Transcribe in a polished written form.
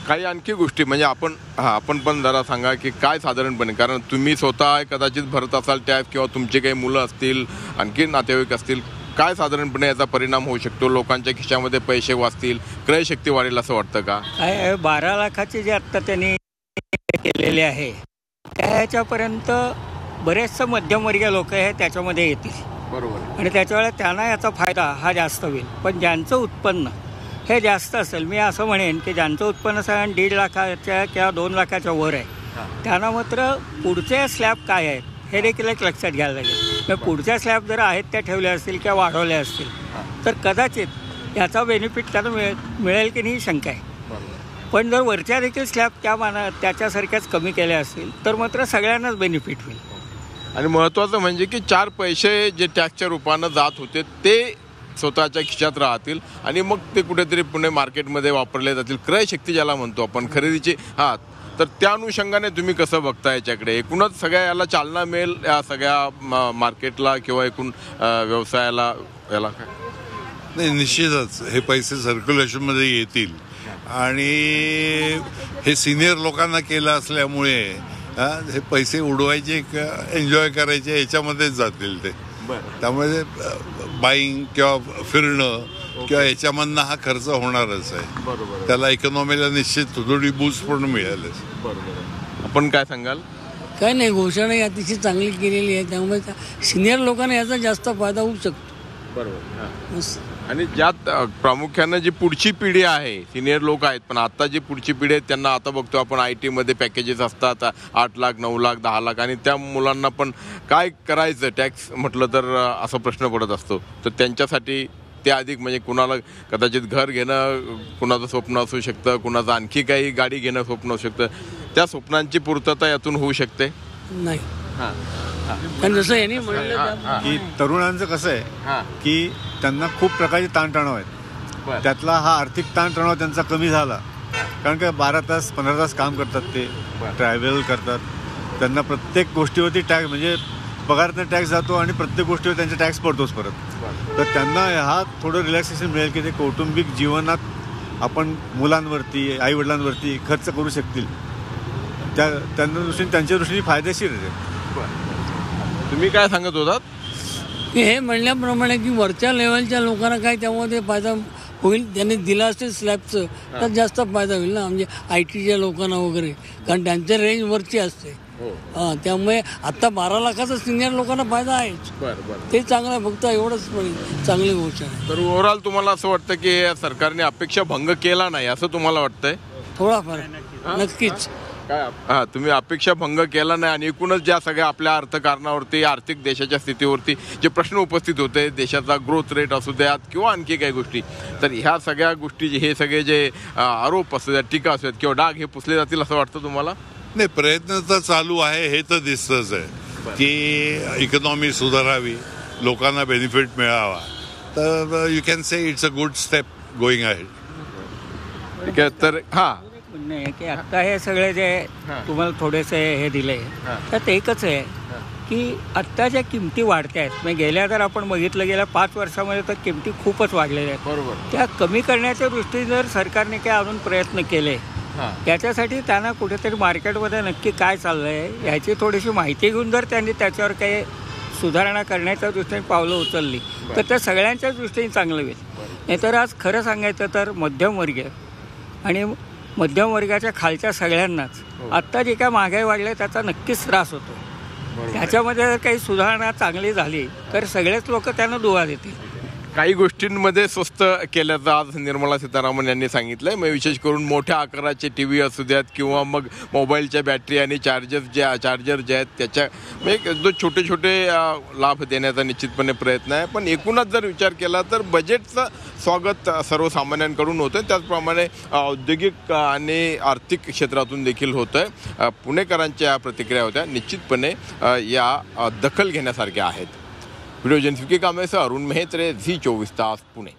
काही आणखी गोष्टी म्हणजे आपण पण जरा सांगा की काय साधारणपणे, कारण तुम्ही स्वतः कदाचित भरत असाल टॅक्स किंवा तुमचे काही मुलं असतील, आणखी नातेवाईक असतील, काय साधारणपणे याचा परिणाम होऊ शकतो? लोकांच्या खिशामध्ये पैसे वाचतील, क्रयशक्ती वाढेल असं वाटतं का? 12 लाखाचे जे आत्ता त्यांनी केलेले आहे त्याच्यापर्यंत बरेचसे मध्यमवर्गीय लोक हे त्याच्यामध्ये येतील. बरोबर. आणि त्याच्यावेळेला त्यांना याचा फायदा हा जास्त होईल. पण ज्यांचं उत्पन्न हे जास्त असेल, मी असं म्हणेन की ज्यांचं उत्पन्न साधारण 1.5 लाखाच्या किंवा 2 लाखाच्या वर आहे, त्यांना मात्र पुढचे स्लॅब काय आहेत हे देखील एक लक्षात घ्यायला लागेल. पुढच्या स्लॅब जर आहेत त्या ठेवल्या असतील किंवा वाढवल्या असतील तर कदाचित याचा बेनिफिट त्यांना मिळेल की नाही शंका आहे. पण जर वरच्या देखील स्लॅब त्याच्यासारख्याच कमी केल्या असतील तर मात्र सगळ्यांनाच बेनिफिट होईल. आणि महत्त्वाचं म्हणजे की 4 पैसे जे टॅक्सच्या रूपानं जात होते ते स्वतःच्या खिशात राहतील आणि मग ते कुठेतरी पुणे मार्केटमध्ये वापरले जातील. क्रयशक्ती ज्याला म्हणतो आपण, खरेदीची. तर त्या अनुषंगाने तुम्ही कसं बघता याच्याकडे? एकूणच सगळ्या याला चालना मिळेल या सगळ्या मार्केटला किंवा एकूण व्यवसायाला याला काय? नाही, निश्चितच हे पैसे सर्क्युलेशनमध्ये येतील आणि हे सिनियर लोकांना केलं असल्यामुळे हे पैसे उडवायचे एन्जॉय करायचे याच्यामध्येच जातील ते. त्यामुळे बाईंग किंवा फिरणं किंवा याच्यामधनं हा खर्च होणारच आहे. बरोबर. त्याला इकॉनॉमीला निश्चित थोडी बूस्ट पण मिळालच. बरोबर. आपण काय सांगाल? काय नाही, घोषणा ही अतिशय चांगली केलेली आहे, त्यामुळे सिनियर लोकांना याचा जास्त फायदा होऊ शकतो. बरोबर. आणि ज्यात प्रामुख्यानं जी पुढची पिढी आहे, सिनियर लोक आहेत, पण आता जी पुढची पिढी आहे त्यांना आता बघतो आपण IT मध्ये पॅकेजेस असतात 8 लाख 9 लाख 10 लाख, आणि त्या मुलांना पण काय करायचं टॅक्स म्हटलं तर असा प्रश्न पडत असतो. तर त्यांच्यासाठी ते अधिक म्हणजे कुणाला कदाचित घर घेणं कुणाचं स्वप्न असू शकतं, कुणाचं आणखी काही गाडी घेणं स्वप्न असू शकतं. त्या स्वप्नांची पूर्तता यातून होऊ शकते नाही. पण जसं यांनी म्हणलं की तरुणांचं कसं आहे की त्यांना खूप प्रकारचे ताणतणाव आहेत. त्यातला हा आर्थिक ताणतणाव त्यांचा कमी झाला, कारण का 12 तास 15 तास काम करतात, ते ट्रॅव्हल करतात, त्यांना प्रत्येक गोष्टीवरती टॅक्स म्हणजे पगारातनं टॅक्स जातो आणि प्रत्येक गोष्टीवर त्यांचा टॅक्स पडतोच परत. तर त्यांना हा थोडं रिलॅक्सेशन मिळेल की ते कौटुंबिक जीवनात आपण मुलांवरती आईवडिलांवरती खर्च करू शकतील. त्यांच्या दृष्टीने फायदेशीर आहे. तुम्ही काय सांगत होतात? हे म्हणल्याप्रमाणे की वरच्या लेवलच्या लोकांना काय त्यामध्ये फायदा होईल, त्यांनी दिला असेल स्लॅबचं तर जास्त फायदा होईल ना, म्हणजे ITच्या लोकांना वगैरे, कारण त्यांच्या रेंज वरची असते. त्यामुळे आता 12 लाखाचा सिनियर लोकांना फायदा आहेच. ते चांगलं आहे, फक्त एवढंच चांगली गोष्ट आहे. तर ओव्हरऑल तुम्हाला असं वाटतं की सरकारने अपेक्षा भंग केला नाही असं तुम्हाला वाटतंय? थोडाफार नक्कीच. तुम्ही अपेक्षा भंग केला नाही आणि एकूणच ज्या सगळ्या आपल्या अर्थकारणावरती, आर्थिक देशाच्या स्थितीवरती जे प्रश्न उपस्थित होते, देशाचा ग्रोथ रेट असू द्यात किंवा आणखी काही गोष्टी, तर ह्या सगळ्या गोष्टी हे सगळे जे आरोप असू द्यात, टीका असू द्यात किंवा डाग हे पुसले जातील असं वाटतं तुम्हाला? नाही, प्रयत्न तर चालू आहे, हे तर दिसतंच आहे की इकॉनॉमी सुधारावी, लोकांना बेनिफिट मिळावा. तर you can say it's a good step going ahead. ठीक आहे. तर नाही की आत्ता हे सगळे जे तुम्हाला थोडेसे हे दिले त्यात एकच आहे की आत्ता ज्या किमती वाढत्या आहेत, म्हणजे गेल्या जर आपण बघितलं गेल्या 5 वर्षामध्ये तर किमती खूपच वाढलेल्या आहेत. बरोबर. त्या कमी करण्याच्या दृष्टीने जर सरकारने काय अजून प्रयत्न केले, त्याच्यासाठी त्यांना कुठेतरी मार्केटमध्ये नक्की काय चाललं आहे ह्याची थोडीशी माहिती घेऊन जर त्यांनी त्याच्यावर काही सुधारणा करण्याच्या दृष्टीने पावलं उचलली तर त्या सगळ्यांच्याच दृष्टीने चांगलं होईल. नाहीतर आज खरं सांगायचं तर मध्यमवर्गीय आणि मध्यम वर्गाच्या खालच्या सगळ्यांनाच आत्ता जे काय महागाई वाढली त्याचा नक्कीच त्रास होतो. त्याच्यामध्ये जर काही सुधारणा चांगली झाली तर सगळेच लोक त्यांना दुवा देतील. काही गोष्टींमध्ये स्वस्त केल्याचं आज निर्मला सीतारामन यांनी सांगितलंय. मग विशेष करून मोठ्या आकाराचे TV असू द्यात किंवा मग मोबाईलच्या बॅटरी आणि चार्जर जे आहेत त्याच्या म्हणजे जो छोटे छोटे लाभ देण्याचा निश्चितपणे प्रयत्न आहे. पण एकूणच जर विचार केला तर बजेटचं स्वागत सर्वसामान्यांकडून होतं, त्याचप्रमाणे औद्योगिक आणि आर्थिक क्षेत्रातून देखील होतं आहे. पुणेकरांच्या या प्रतिक्रिया होत्या, निश्चितपणे या दखल घेण्यासारख्या आहेत. व्हिडिओ जर्नलिस्ट कामेसह अरुण मेहत्रे, झी 24 तास, पुणे.